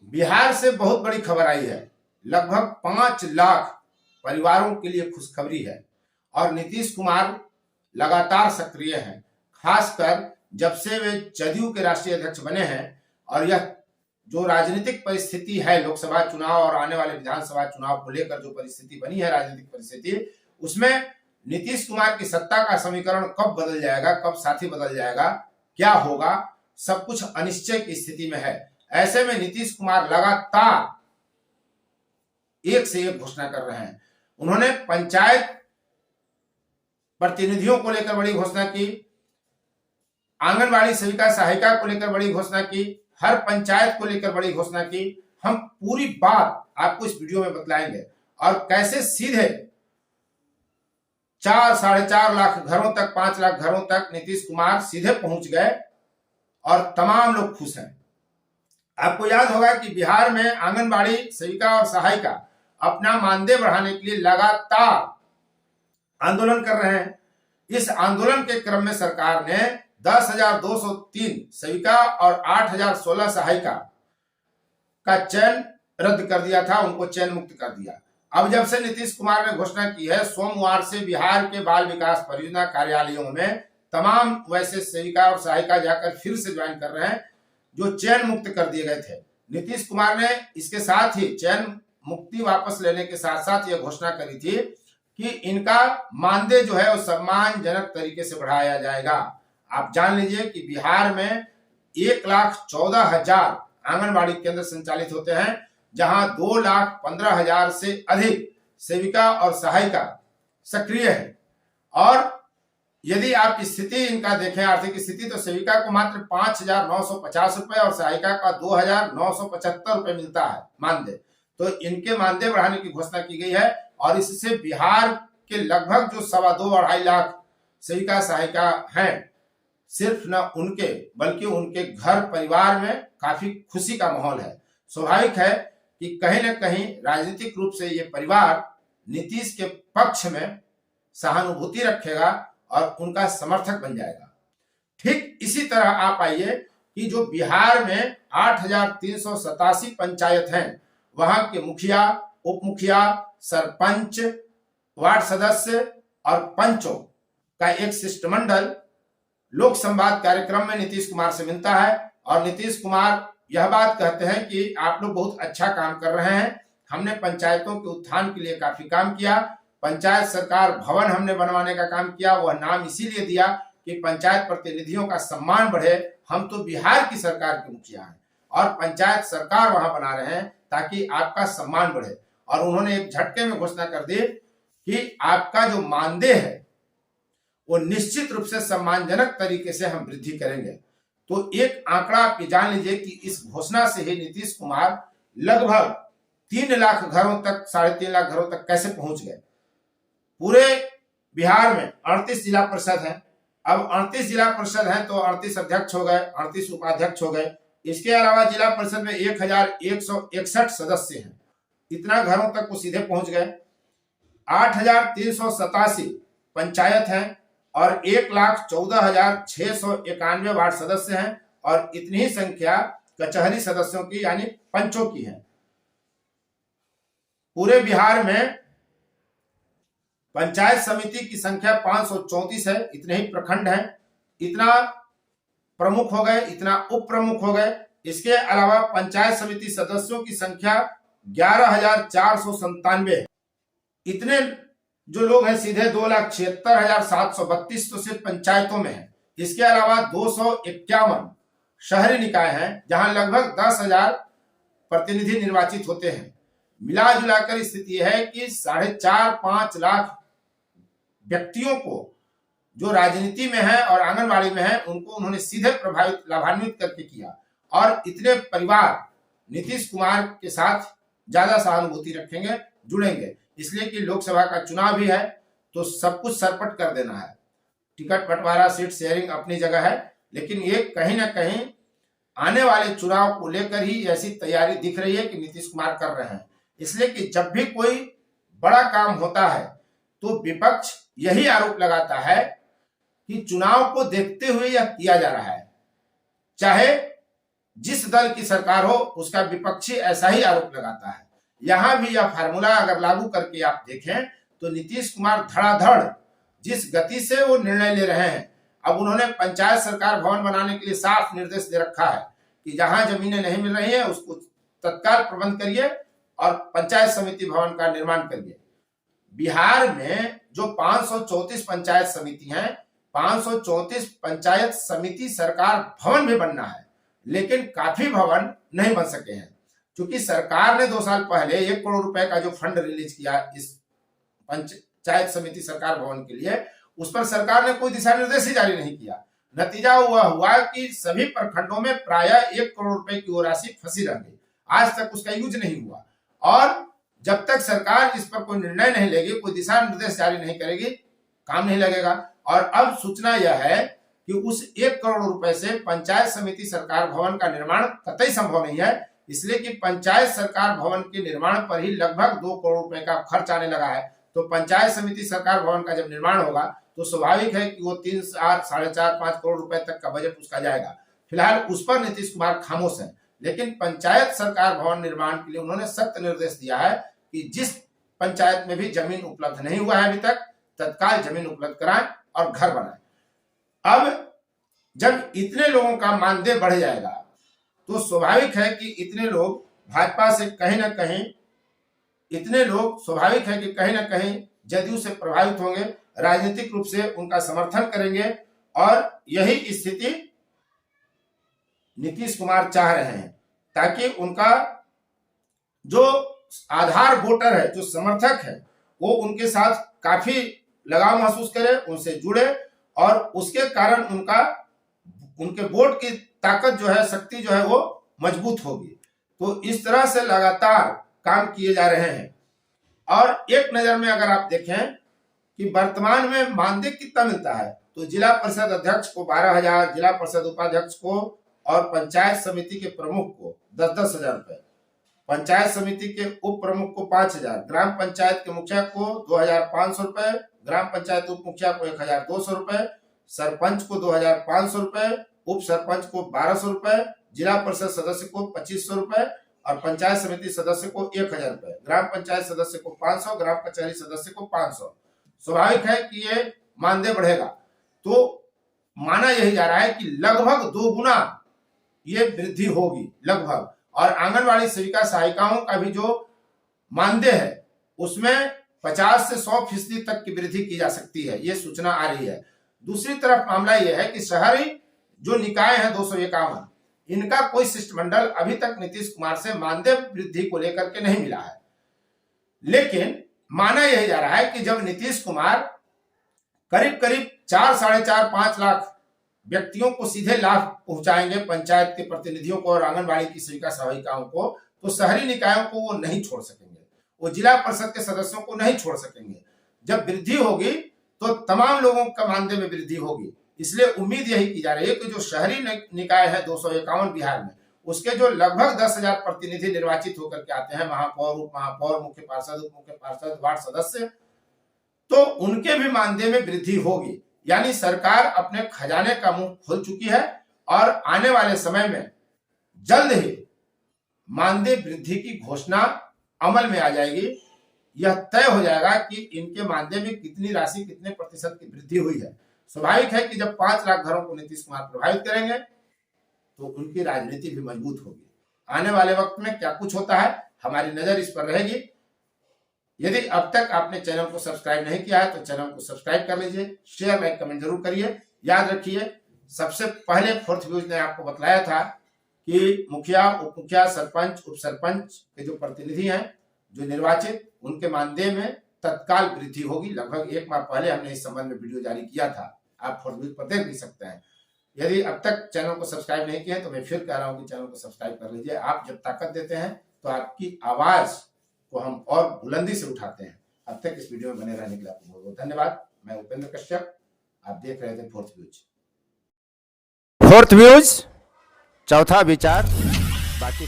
बिहार से बहुत बड़ी खबर आई है। लगभग 5 लाख परिवारों के लिए खुशखबरी है और नीतीश कुमार लगातार सक्रिय हैं। खासकर जब से वे जदयू के राष्ट्रीय अध्यक्ष बने हैं और यह जो राजनीतिक परिस्थिति है, लोकसभा चुनाव और आने वाले विधानसभा चुनाव को लेकर जो परिस्थिति बनी है, राजनीतिक परिस्थिति, उसमें नीतीश कुमार की सत्ता का समीकरण कब बदल जाएगा, कब साथी बदल जाएगा, क्या होगा, सब कुछ अनिश्चय की स्थिति में है। ऐसे में नीतीश कुमार लगातार एक से एक घोषणा कर रहे हैं। उन्होंने पंचायत प्रतिनिधियों को लेकर बड़ी घोषणा की, आंगनबाड़ी सेविका सहायिका को लेकर बड़ी घोषणा की, हर पंचायत को लेकर बड़ी घोषणा की। हम पूरी बात आपको इस वीडियो में बतलाएंगे और कैसे सीधे 4 साढ़े 4 लाख घरों तक, 5 लाख घरों तक नीतीश कुमार सीधे पहुंच गए और तमाम लोग खुश हैं। आपको याद होगा कि बिहार में आंगनबाड़ी सेविका और सहायिका अपना मानदेय बढ़ाने के लिए लगातार आंदोलन कर रहे हैं। इस आंदोलन के क्रम में सरकार ने 10,203 सेविका और 8,016 सहायिका का चयन रद्द कर दिया था, उनको चयन मुक्त कर दिया। अब जब से नीतीश कुमार ने घोषणा की है, सोमवार से बिहार के बाल विकास परियोजना कार्यालयों में तमाम वैसे सेविका और सहायिका जाकर फिर से ज्वाइन कर रहे हैं जो चयन मुक्त कर दिए गए थे। नीतीश कुमार ने इसके साथ ही चयन मुक्ति वापस लेने के साथ साथ यह घोषणा करी थी कि इनका मानदेय जो है वो सम्मानजनक तरीके से बढ़ाया जाएगा। आप जान लीजिए कि बिहार में 1,14,000 आंगनबाड़ी केंद्र संचालित होते हैं, जहां 2,15,000 से अधिक सेविका और सहायिका सक्रिय है। और यदि आप स्थिति इनका देखें, आर्थिक स्थिति, तो सेविका को मात्र 5,950 रुपए और सहायिका का 2,975 रुपए मिलता है मानदेय। तो इनके मानदेय बढ़ाने की घोषणा की गई है और इससे बिहार के लगभग जो 2.25 लाख सेविका सहायिका हैं, सिर्फ न उनके बल्कि उनके घर परिवार में काफी खुशी का माहौल है। स्वाभाविक है कि कहीं न कहीं राजनीतिक रूप से ये परिवार नीतीश के पक्ष में सहानुभूति रखेगा और उनका समर्थक बन जाएगा। ठीक इसी तरह आप आइए कि जो बिहार में 8,387 पंचायत हैं, वहां के मुखिया, उप मुखिया, सरपंच, वार्ड सदस्य और पंचों का एक शिष्टमंडल लोक संवाद कार्यक्रम में नीतीश कुमार से मिलता है और नीतीश कुमार यह बात कहते हैं कि आप लोग बहुत अच्छा काम कर रहे हैं, हमने पंचायतों के उत्थान के लिए काफी काम किया, पंचायत सरकार भवन हमने बनवाने का काम किया, वह नाम इसीलिए दिया कि पंचायत प्रतिनिधियों का सम्मान बढ़े। हम तो बिहार की सरकार के मुखिया हैं और पंचायत सरकार वहां बना रहे हैं ताकि आपका सम्मान बढ़े। और उन्होंने एक झटके में घोषणा कर दी कि आपका जो मानदेय है वो निश्चित रूप से सम्मानजनक तरीके से हम वृद्धि करेंगे। तो एक आंकड़ा आप ये जान लीजिए कि इस घोषणा से ही नीतीश कुमार लगभग 3 लाख घरों तक, 3.5 लाख घरों तक कैसे पहुंच गए। पूरे बिहार में 38 जिला परिषद हैं। अब 38 जिला परिषद हैं तो 38 अध्यक्ष हो गए, 38 उपाध्यक्ष हो गए। इसके अलावा जिला परिषद में 1,161 सदस्य हैं। इतना घरों तक वो सीधे पहुंच गए। 8,387 पंचायत हैं और 1,14,691 वार्ड सदस्य हैं और इतनी ही संख्या कचहरी सदस्यों की यानी पंचों की है। पूरे बिहार में पंचायत समिति की संख्या 534 है। इतने ही प्रखंड हैं। इतना प्रमुख हो गए, इतना उप प्रमुख हो गए। इसके अलावा पंचायत समिति सदस्यों की संख्या 11,497 है। इतने जो लोग हैं सीधे 2,76,732 तो सिर्फ पंचायतों में है। इसके अलावा 251 शहरी निकाय हैं जहां लगभग 10,000 प्रतिनिधि निर्वाचित होते हैं। मिला जुलाकर स्थिति है कि 4.5-5 लाख व्यक्तियों को जो राजनीति में है और आंगनबाड़ी में है उनको उन्होंने सीधे प्रभावित, लाभान्वित करके किया। और इतने परिवार नीतीश कुमार के साथ ज्यादा सहानुभूति रखेंगे, जुड़ेंगे, इसलिए कि लोकसभा का चुनाव भी है तो सब कुछ सरपट कर देना है। टिकट बंटवारा, सीट शेयरिंग अपनी जगह है, लेकिन ये कहीं ना कहीं आने वाले चुनाव को लेकर ही ऐसी तैयारी दिख रही है कि नीतीश कुमार कर रहे हैं। इसलिए कि जब भी कोई बड़ा काम होता है तो विपक्ष यही आरोप लगाता है कि चुनाव को देखते हुए यह किया जा रहा है। चाहे जिस दल की सरकार हो उसका विपक्षी ऐसा ही आरोप लगाता है। यहां भी यह फार्मूला अगर लागू करके आप देखें तो नीतीश कुमार धड़ाधड़ जिस गति से वो निर्णय ले रहे हैं, अब उन्होंने पंचायत सरकार भवन बनाने के लिए साफ निर्देश दे रखा है कि जहां जमीनें नहीं मिल रही है उसको तत्काल प्रबंध करिए और पंचायत समिति भवन का निर्माण करिए। बिहार में जो 534 पंचायत समिति हैं, 534 पंचायत समिति सरकार भवन भी बनना है, लेकिन काफी भवन नहीं बन सके हैं, क्योंकि सरकार ने 2 साल पहले 1 करोड़ रुपए का जो फंड रिलीज किया इस पंचायत समिति सरकार भवन के लिए, उस पर सरकार ने कोई दिशा निर्देश ही जारी नहीं किया। नतीजा हुआ कि सभी प्रखंडों में प्रायः 1 करोड़ रुपए की वो राशि फंसी रह गई, आज तक उसका यूज नहीं हुआ। और जब तक सरकार इस पर कोई निर्णय नहीं लेगी, कोई दिशा निर्देश जारी नहीं करेगी, काम नहीं लगेगा। और अब सूचना यह है कि उस 1 करोड़ रुपए से पंचायत समिति सरकार भवन का निर्माण कतई संभव नहीं है, इसलिए कि पंचायत सरकार भवन के निर्माण पर ही लगभग 2 करोड़ रुपए का खर्च आने लगा है। तो पंचायत समिति सरकार भवन का जब निर्माण होगा तो स्वाभाविक है कि वो 3, 4, 4.5, 5 करोड़ रुपए तक का बजट उसका जाएगा। फिलहाल उस पर नीतीश कुमार खामोश है, लेकिन पंचायत सरकार भवन निर्माण के लिए उन्होंने सख्त निर्देश दिया है कि जिस पंचायत में भी जमीन उपलब्ध नहीं हुआ है अभी तक, तत्काल जमीन उपलब्ध कराएं और घर बनाएं। अब जब इतने लोगों का मानदेय बढ़ जाएगा तो स्वाभाविक है कि इतने लोग भाजपा से कहीं ना कहीं, इतने लोग स्वाभाविक है कि कहीं ना कहीं जदयू से प्रभावित होंगे, राजनीतिक रूप से उनका समर्थन करेंगे। और यही स्थिति नीतीश कुमार चाह रहे हैं, ताकि उनका जो आधार वोटर है, जो समर्थक है, वो उनके साथ काफी लगाव महसूस करे, उनसे जुड़े और उसके कारण उनके वोट की ताकत जो है, शक्ति जो है वो मजबूत होगी। तो इस तरह से लगातार काम किए जा रहे हैं। और एक नजर में अगर आप देखें कि वर्तमान में मानदेय कितना मिलता है, तो जिला परिषद अध्यक्ष को 12,000, जिला परिषद उपाध्यक्ष को और पंचायत समिति के प्रमुख को 10-10 हजार रुपए, पंचायत समिति के उप प्रमुख को 5,000, ग्राम पंचायत के मुखिया को 2,500 रुपए, ग्राम पंचायत उप मुखिया को 1,200 रुपए, सरपंच को 2,500 रुपए, उप सरपंच को 1,200 रुपए, जिला परिषद सदस्य को 2,500 रुपए और पंचायत समिति सदस्य को 1,000 रुपए, ग्राम पंचायत सदस्य को 500, ग्राम कचहरी सदस्य को 500। स्वाभाविक है कि ये मानदेय बढ़ेगा, तो माना यही जा रहा है कि लगभग 2 गुना ये वृद्धि होगी लगभग। और आंगनवाड़ी सेविका सहायिकाओं का भी जो मानदेय है उसमें 50 से 100% तक की वृद्धि की जा सकती है, ये सूचना आ रही है। दूसरी तरफ मामला यह है कि शहरी जो निकाय है 251, इनका कोई शिष्टमंडल अभी तक नीतीश कुमार से मानदेय वृद्धि को लेकर के नहीं मिला है। लेकिन माना यही जा रहा है कि जब नीतीश कुमार करीब 4, 4.5, 5 लाख व्यक्तियों को सीधे लाभ पहुंचाएंगे, पंचायत के प्रतिनिधियों को और आंगनबाड़ी की सेविका सहायिकाओं को, तो शहरी निकायों को वो नहीं छोड़ सकेंगे, वो जिला परिषद के सदस्यों को नहीं छोड़ सकेंगे। जब वृद्धि होगी तो तमाम लोगों का मानदेय में वृद्धि होगी। इसलिए उम्मीद यही की जा रही है कि जो शहरी निकाय है 251 बिहार में, उसके जो लगभग 10,000 प्रतिनिधि निर्वाचित होकर के आते हैं, महापौर, उप महापौर, मुख्य पार्षद, उप मुख्य पार्षद, वार्ड सदस्य, तो उनके भी मानदेय में वृद्धि होगी। यानी सरकार अपने खजाने का मुंह खोल चुकी है और आने वाले समय में जल्द ही मानदेय वृद्धि की घोषणा अमल में आ जाएगी। यह तय हो जाएगा कि इनके मानदेय में कितनी राशि, कितने प्रतिशत की वृद्धि हुई है। स्वाभाविक है कि जब 5 लाख घरों को नीतीश कुमार प्रभावित करेंगे तो उनकी राजनीति भी मजबूत होगी। आने वाले वक्त में क्या कुछ होता है, हमारी नजर इस पर रहेगी। यदि अब तक आपने चैनल को सब्सक्राइब नहीं किया है तो चैनल को सब्सक्राइब कर लीजिए, शेयर, लाइक, कमेंट जरूर करिए। याद रखिए, सबसे पहले फोर्थ व्यूज ने आपको बतलाया था कि मुखिया, उप मुखिया, सरपंच, उप सरपंच के जो प्रतिनिधि हैं जो निर्वाचित, उनके मानदेय में तत्काल वृद्धि होगी। लगभग 1 माह पहले हमने इस संबंध में वीडियो जारी किया था, आप फोर्थ व्यूज पर देख भी सकते हैं। यदि अब तक चैनल को सब्सक्राइब नहीं किया है तो मैं फिर कह रहा हूं कि चैनल को सब्सक्राइब कर लीजिए। आप जब ताकत देते हैं तो आपकी आवाज को हम और बुलंदी से उठाते हैं। अब तक इस वीडियो में बने रहने के लिए आपको बहुत बहुत धन्यवाद। मैं उपेंद्र कश्यप, आप देख रहे थे फोर्थ व्यूज। फोर्थ व्यूज, चौथा विचार, बाकी